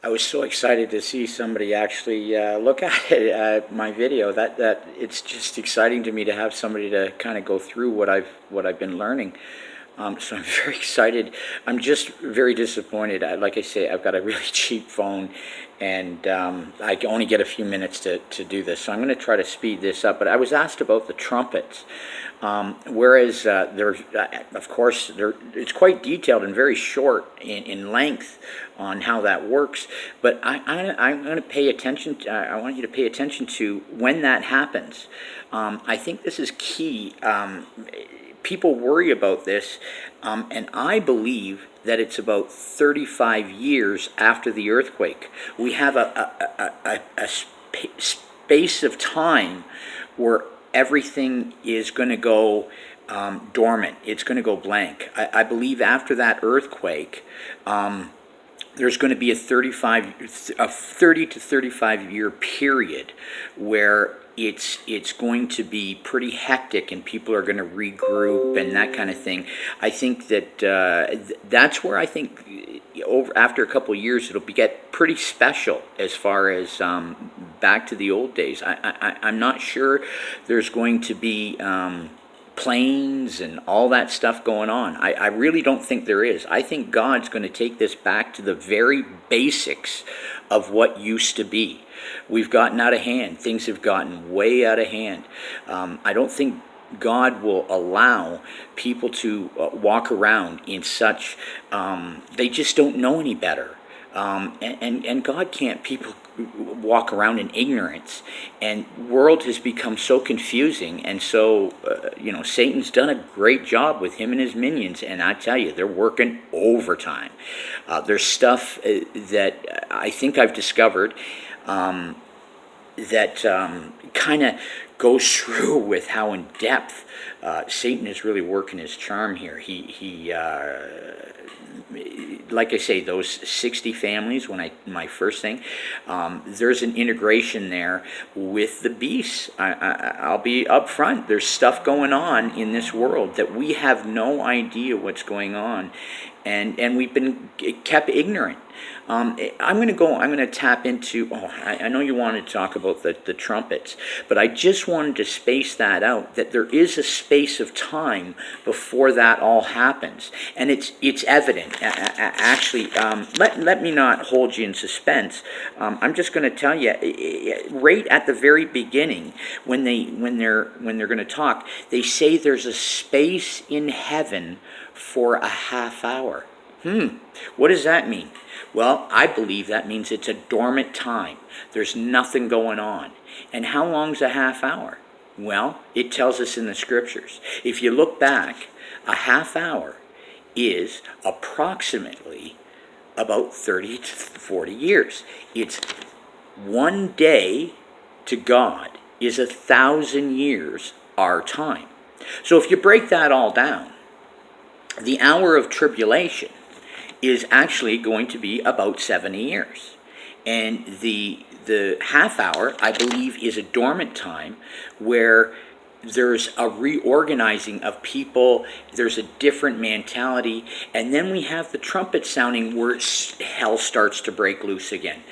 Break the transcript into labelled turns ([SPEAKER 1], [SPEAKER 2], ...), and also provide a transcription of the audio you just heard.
[SPEAKER 1] I was so excited to see somebody actually look at it, my video. That it's just exciting to me to have somebody to kind of go through what I've been learning. So I'm very excited. I'm just very disappointed. Like I say, I've got a really cheap phone, and I can only get a few minutes to do this. So I'm going to try to speed this up. But I was asked about the trumpets. Whereas of course, it's quite detailed and very short in length on how that works. But I'm going to pay attention. I want you to pay attention to when that happens. I think this is key. People worry about this, and I believe that it's about 35 years after the earthquake. We have a space of time where everything is going to go dormant. It's going to go blank. I believe after that earthquake, there's going to be a 30 to 35 year period where it's going to be pretty hectic and people are going to regroup and that kind of thing. I think that that's where I think after a couple of years it'll get pretty special as far as back to the old days. I'm not sure there's going to be planes and all that stuff going on. I really don't think there is. I think God's going to take this back to the very basics of what used to be. We've gotten out of hand. Things have gotten way out of hand. I don't think God will allow people to walk around in such, they just don't know any better. And God can't people walk around in ignorance, and world has become so confusing, and so Satan's done a great job with him and his minions, and I tell you, they're working overtime. There's stuff that I think I've discovered that kind of goes through with how in depth Satan is really working his charm here. He like I say, those 60 families, my first thing, there's an integration there with the beasts. I'll be upfront. There's stuff going on in this world that we have no idea what's going on, and we've been kept ignorant. I'm going to tap into, I know you wanted to talk about the trumpets, but I just wanted to space that out, that there is a space of time before that all happens. And it's evident. Actually, let me not hold you in suspense. I'm just going to tell you, right at the very beginning, when they're going to talk, they say there's a space in heaven for a half hour. What does that mean? Well, I believe that means it's a dormant time. There's nothing going on. And how long's a half hour? Well, it tells us in the scriptures. If you look back, a half hour is approximately about 30 to 40 years. It's one day to God is 1,000 years our time. So if you break that all down, the hour of tribulation is actually going to be about 70 years. And the half hour, I believe, is a dormant time where there's a reorganizing of people, there's a different mentality, and then we have the trumpet sounding where hell starts to break loose again.